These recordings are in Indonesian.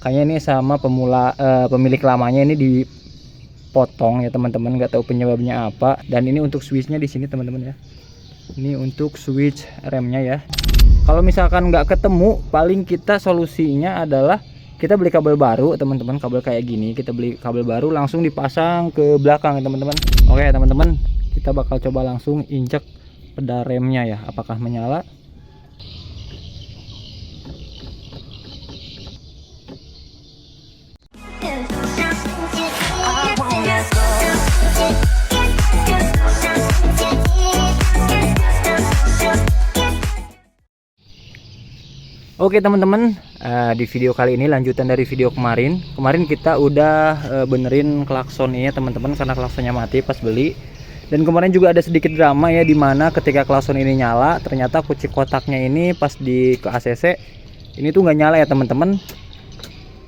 Kayaknya ini sama pemilik lamanya ini dipotong ya teman-teman, nggak tahu penyebabnya apa. Dan ini untuk switchnya di sini teman-teman ya. Ini untuk switch remnya ya. Kalau misalkan nggak ketemu, paling kita solusinya adalah kita beli kabel baru teman-teman, kabel kayak gini. Kita beli kabel baru langsung dipasang ke belakang ya teman-teman. Oke teman-teman, kita bakal coba langsung injek pedal remnya ya, apakah menyala. Oke teman-teman, di video kali ini lanjutan dari video kemarin. Kemarin kita udah benerin klaksonnya teman-teman, karena klaksonnya mati pas beli. Dan kemarin juga ada sedikit drama ya, dimana ketika klakson ini nyala, ternyata kunci kotaknya ini pas ke ACC ini tuh nggak nyala ya teman-teman.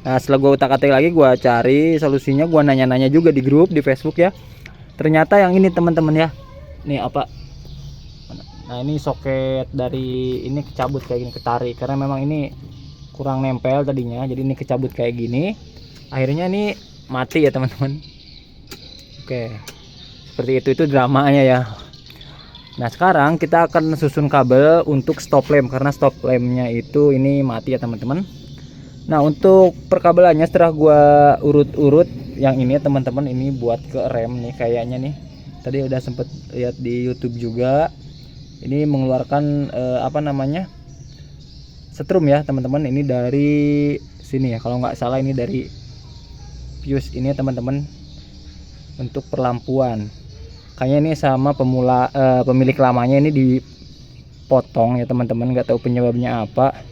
Nah setelah gue utak-atik lagi, gue cari solusinya, gue nanya-nanya juga di grup di Facebook ya. Ternyata yang ini teman-teman ya, nih apa? Nah ini soket dari ini kecabut kayak gini, ketarik karena memang ini kurang nempel tadinya, jadi ini kecabut kayak gini, akhirnya ini mati ya teman-teman. Oke, seperti itu dramanya ya. Nah sekarang kita akan susun kabel untuk stop lamp, karena stop lampnya itu ini mati ya teman-teman. Nah untuk perkabelannya setelah gua urut-urut yang ini ya teman-teman, ini buat ke rem nih kayaknya nih, tadi udah sempet lihat di YouTube juga. Ini mengeluarkan apa namanya, setrum ya teman-teman. Ini dari sini ya kalau nggak salah, ini dari fuse ini ya teman-teman, untuk perlampuan. Kayaknya ini sama pemilik lamanya ini dipotong ya teman-teman, nggak tahu penyebabnya apa.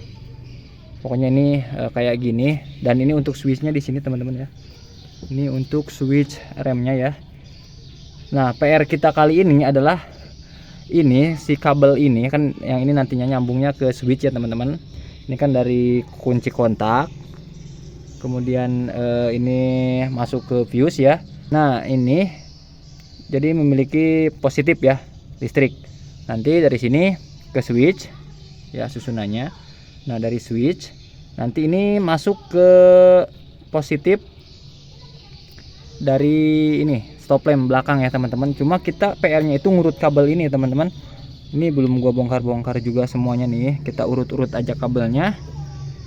Pokoknya ini kayak gini. Dan ini untuk switchnya di sini teman-teman ya. Ini untuk switch remnya ya. Nah PR kita kali ini adalah ini si kabel ini kan, yang ini nantinya nyambungnya ke switch ya teman-teman. Ini kan dari kunci kontak, kemudian ini masuk ke fuse ya. Nah ini jadi memiliki positif ya listrik. Nanti dari sini ke switch ya susunannya. Nah dari switch nanti ini masuk ke positif dari ini stop lamp belakang ya teman-teman. Cuma kita PR-nya itu ngurut kabel ini teman-teman. Ini belum gua bongkar-bongkar juga semuanya nih. Kita urut-urut aja kabelnya.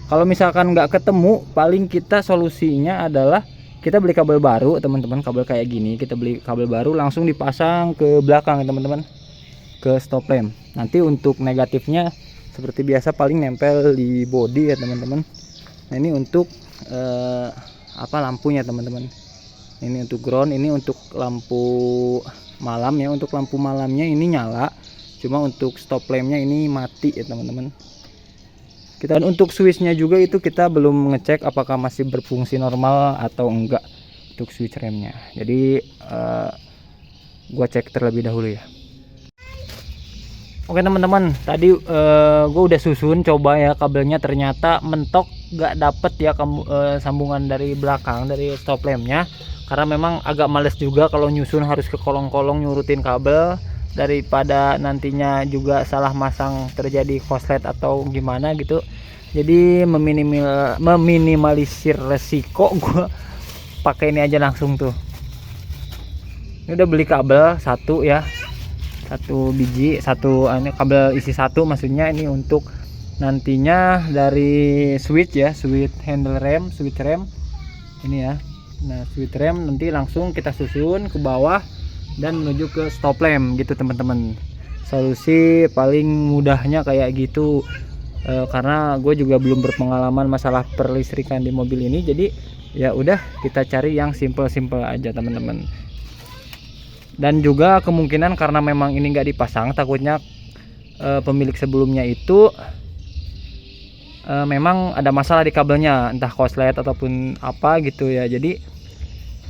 Kalau misalkan nggak ketemu, paling kita solusinya adalah kita beli kabel baru teman-teman, kabel kayak gini. Kita beli kabel baru langsung dipasang ke belakang ya teman-teman, ke stop lamp. Nanti untuk negatifnya seperti biasa paling nempel di body ya teman-teman. Nah ini untuk apa, lampunya teman-teman. Ini untuk ground, ini untuk lampu malam ya. Untuk lampu malamnya ini nyala, cuma untuk stop lampnya ini mati ya teman-teman. Dan untuk switchnya juga itu kita belum ngecek apakah masih berfungsi normal atau enggak untuk switch remnya. Jadi gua cek terlebih dahulu ya. Oke teman-teman, tadi gue udah susun coba ya kabelnya, ternyata mentok, nggak dapet ya sambungan dari belakang dari stop lampnya. Karena memang agak males juga kalau nyusun harus ke kolong-kolong nyurutin kabel, daripada nantinya juga salah masang terjadi korslet atau gimana gitu. Jadi meminimalisir resiko, gue pakai ini aja langsung tuh. Ini udah beli kabel satu ya, satu biji, ini kabel isi satu maksudnya. Ini untuk nantinya dari switch ya, switch handle rem, switch rem ini ya. Nah switch rem nanti langsung kita susun ke bawah dan menuju ke stop lamp gitu teman-teman. Solusi paling mudahnya kayak gitu, karena gue juga belum berpengalaman masalah perlistrikan di mobil ini. Jadi ya udah, kita cari yang simple-simple aja teman-teman. Dan juga kemungkinan karena memang ini nggak dipasang, takutnya pemilik sebelumnya itu memang ada masalah di kabelnya, entah korslet ataupun apa gitu ya. Jadi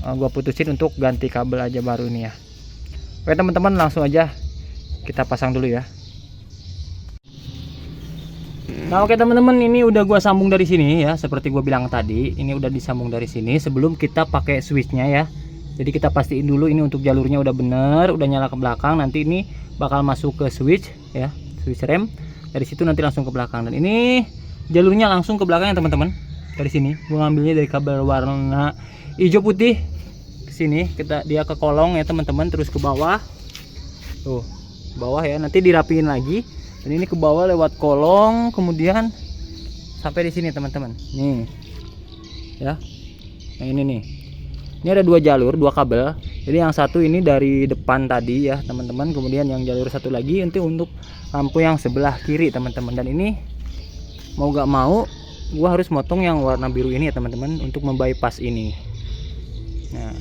gua putusin untuk ganti kabel aja baru ini ya. Oke teman-teman, langsung aja kita pasang dulu ya. Nah oke teman-teman, ini udah gua sambung dari sini ya, seperti gua bilang tadi. Ini udah disambung dari sini sebelum kita pakai switchnya ya. Jadi kita pastiin dulu ini untuk jalurnya udah bener, udah nyala ke belakang. Nanti ini bakal masuk ke switch ya, switch rem. Dari situ nanti langsung ke belakang. Dan ini jalurnya langsung ke belakang ya teman-teman. dari sini. Gua ngambilnya dari kabel warna hijau putih ke sini, dia ke kolong ya teman-teman, terus ke bawah. Tuh, bawah ya. Nanti dirapiin lagi. Dan ini ke bawah lewat kolong, kemudian sampai di sini teman-teman. Nih. Ya. Nah, ini nih. Ini ada 2 jalur, 2 kabel. Jadi yang satu ini dari depan tadi ya teman-teman, kemudian yang jalur satu lagi nanti untuk lampu yang sebelah kiri teman-teman. Dan ini mau gak mau gua harus motong yang warna biru ini ya teman-teman untuk membypass ini. Nah,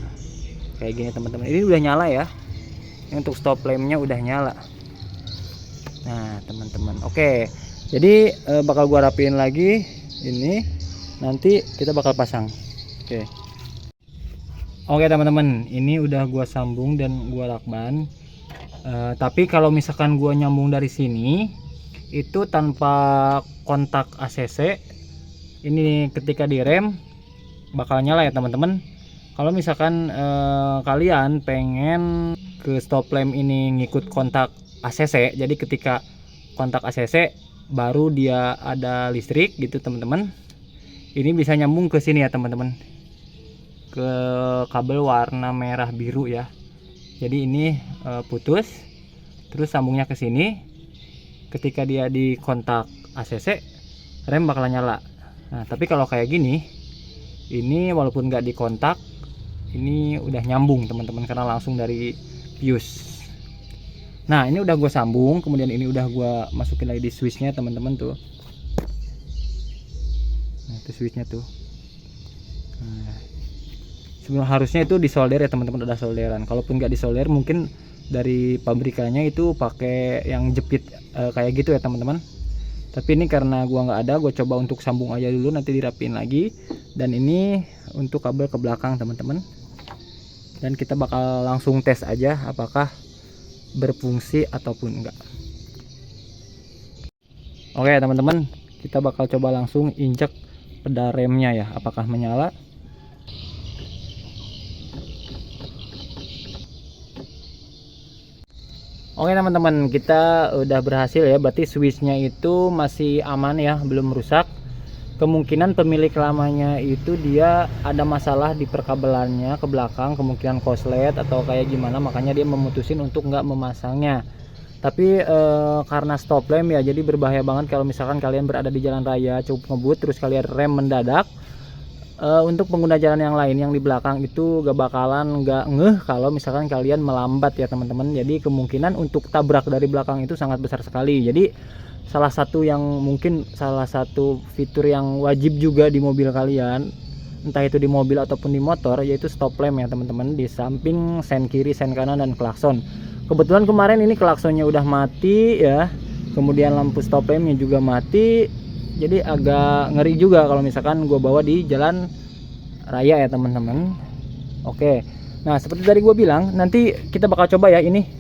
kayak gini teman-teman. Ini udah nyala ya. Ini untuk stop lampnya udah nyala. Nah teman-teman, oke. Jadi bakal gua rapiin lagi ini. Nanti kita bakal pasang. Oke teman-teman, ini udah gua sambung dan gua lakban. Tapi kalau misalkan gua nyambung dari sini itu tanpa kontak ACC, ini ketika direm bakal nyala ya teman-teman. Kalau misalkan kalian pengen ke stop lamp ini ngikut kontak ACC, jadi ketika kontak ACC baru dia ada listrik gitu teman-teman. Ini bisa nyambung ke sini ya teman-teman, ke kabel warna merah biru ya. Jadi ini putus, terus sambungnya ke sini. Ketika dia di kontak ACC, rem bakal nyala. Nah tapi kalau kayak gini, ini walaupun nggak dikontak, ini udah nyambung teman-teman karena langsung dari fuse. Nah ini udah gue sambung, kemudian ini udah gue masukin lagi di switchnya teman-teman tuh. Nah itu switchnya tuh. Nah, sebelum harusnya itu disolder ya teman-teman, udah solderan. Kalaupun nggak disolder mungkin dari pabrikannya itu pakai yang jepit kayak gitu ya teman-teman. Tapi ini karena gua nggak ada, gue coba untuk sambung aja dulu, nanti dirapiin lagi. Dan ini untuk kabel ke belakang teman-teman. Dan kita bakal langsung tes aja apakah berfungsi ataupun enggak. Oke teman-teman, kita bakal coba langsung injek pedal remnya ya, apakah menyala. Oke teman-teman, kita udah berhasil ya, berarti switchnya itu masih aman ya, belum rusak. Kemungkinan pemilik lamanya itu dia ada masalah di perkabelannya ke belakang, kemungkinan korslet atau kayak gimana, makanya dia memutusin untuk nggak memasangnya. Tapi karena stop lamp ya, jadi berbahaya banget kalau misalkan kalian berada di jalan raya cukup ngebut terus kalian rem mendadak. Untuk pengguna jalan yang lain yang di belakang itu gak bakalan nggak ngeh kalau misalkan kalian melambat ya teman-teman. Jadi kemungkinan untuk tabrak dari belakang itu sangat besar sekali. Jadi salah satu fitur yang wajib juga di mobil kalian, entah itu di mobil ataupun di motor, yaitu stop lamp ya teman-teman, di samping sen kiri, sen kanan, dan klakson. Kebetulan kemarin ini klaksonnya udah mati ya, kemudian lampu stop lampnya juga mati. Jadi agak ngeri juga kalau misalkan gue bawa di jalan raya ya teman-teman. Oke, nah seperti tadi gue bilang, nanti kita bakal coba ya ini.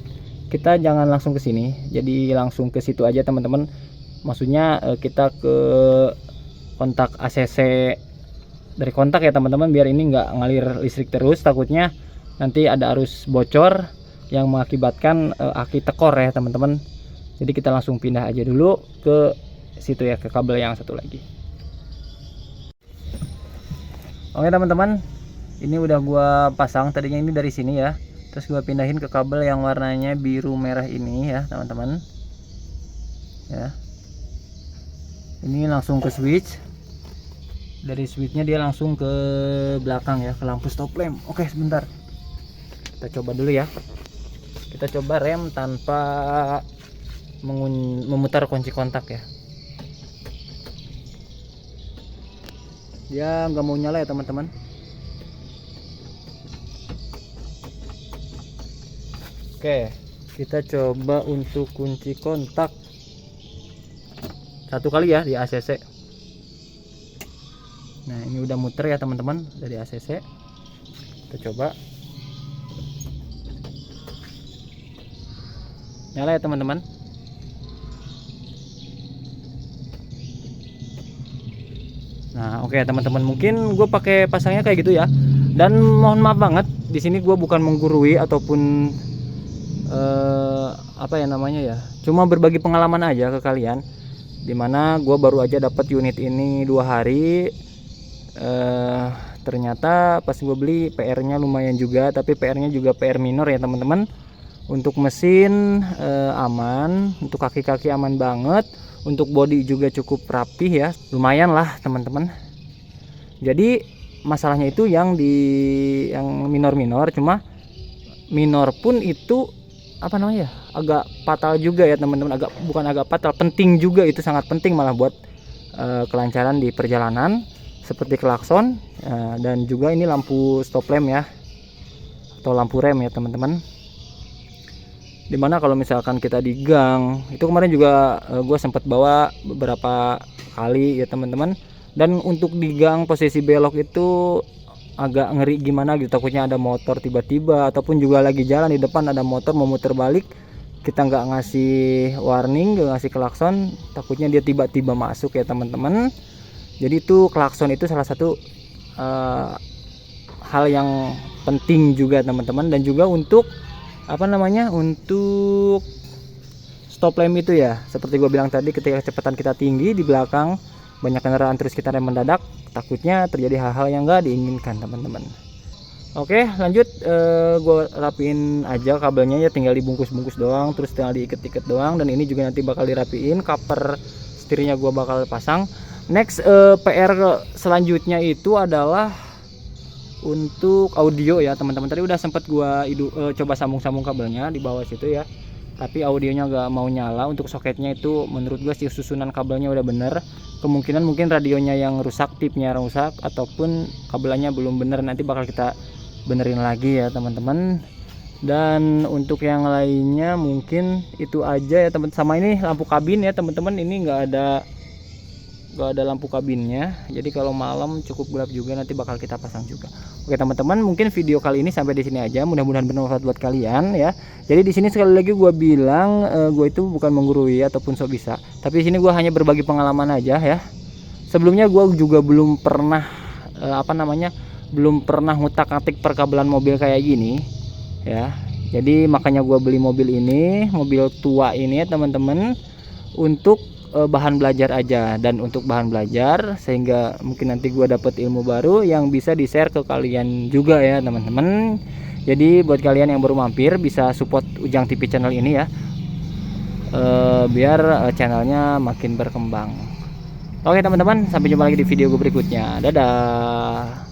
Kita jangan langsung ke sini, jadi langsung ke situ aja teman-teman. Maksudnya kita ke kontak ACC dari kontak ya teman-teman, biar ini nggak ngalir listrik terus. Takutnya nanti ada arus bocor yang mengakibatkan aki tekor ya teman-teman. Jadi kita langsung pindah aja dulu ke situ ya, ke kabel yang satu lagi. Oke teman-teman, ini udah gua pasang, tadinya ini dari sini ya, terus gua pindahin ke kabel yang warnanya biru merah ini ya teman-teman ya. Ini langsung ke switch, dari switchnya dia langsung ke belakang ya, ke lampu stop lamp. Oke sebentar, kita coba dulu ya. Kita coba rem tanpa memutar kunci kontak ya. Dia nggak mau nyala ya teman-teman. Oke, kita coba untuk kunci kontak satu kali ya di ACC. Nah ini udah muter ya teman-teman dari ACC. Kita coba. Nyala ya teman-teman. Nah oke teman-teman, mungkin gue pakai pasangnya kayak gitu ya. Dan mohon maaf banget, di sini gue bukan menggurui ataupun apa ya namanya ya, cuma berbagi pengalaman aja ke kalian. Dimana gue baru aja dapat unit ini 2 hari, Ternyata pas gue beli PR-nya lumayan juga, tapi PR-nya juga PR minor ya teman-teman. Untuk mesin aman, untuk kaki-kaki aman banget, untuk bodi juga cukup rapih ya, lumayan lah teman-teman. Jadi masalahnya itu yang minor-minor, cuma minor pun itu apa namanya ya, agak fatal juga ya teman-teman. Bukan agak fatal, penting juga, itu sangat penting malah buat kelancaran di perjalanan, seperti klakson dan juga ini lampu stop lamp ya, atau lampu rem ya teman-teman. Dimana kalau misalkan kita di gang, itu kemarin juga gue sempat bawa beberapa kali ya teman-teman. Dan untuk di gang posisi belok itu agak ngeri gimana gitu, takutnya ada motor tiba-tiba, ataupun juga lagi jalan di depan ada motor mau muter balik, kita nggak ngasih warning, nggak ngasih klakson, takutnya dia tiba-tiba masuk ya teman-teman. Jadi itu klakson itu salah satu hal yang penting juga teman-teman. Dan juga untuk apa namanya, untuk stop lamp itu ya, seperti gue bilang tadi, ketika kecepatan kita tinggi di belakang banyak kendaraan terus kita rem mendadak, takutnya terjadi hal-hal yang nggak diinginkan teman-teman. Oke lanjut, gue rapiin aja kabelnya ya, tinggal dibungkus-bungkus doang, terus tinggal diikat-ikat doang. Dan ini juga nanti bakal dirapiin, cover setirnya gue bakal pasang. Next PR selanjutnya itu adalah untuk audio ya teman-teman. Tadi udah sempet gua coba sambung-sambung kabelnya di bawah situ ya, tapi audionya nggak mau nyala. Untuk soketnya itu menurut gua sih susunan kabelnya udah bener. Kemungkinan mungkin radionya yang rusak, tipnya rusak, ataupun kabelnya belum bener, nanti bakal kita benerin lagi ya teman-teman. Dan untuk yang lainnya mungkin itu aja ya teman. Sama ini lampu kabin ya teman-teman, ini nggak ada lampu kabinnya, jadi kalau malam cukup gelap juga, nanti bakal kita pasang juga. Oke teman-teman, mungkin video kali ini sampai di sini aja, mudah-mudahan bermanfaat buat kalian ya. Jadi di sini sekali lagi gue bilang, gue itu bukan menggurui ataupun sok bisa, tapi di sini gue hanya berbagi pengalaman aja ya. Sebelumnya gue juga belum pernah belum pernah ngutak-atik perkabelan mobil kayak gini ya. Jadi makanya gue beli mobil ini, mobil tua ini ya teman-teman, untuk bahan belajar aja. Dan untuk bahan belajar, sehingga mungkin nanti gue dapet ilmu baru yang bisa di share ke kalian juga ya teman-teman. Jadi buat kalian yang baru mampir, bisa support Ujang TV channel ini ya, biar channelnya makin berkembang. Oke teman-teman, sampai jumpa lagi di video gue berikutnya. Dadah.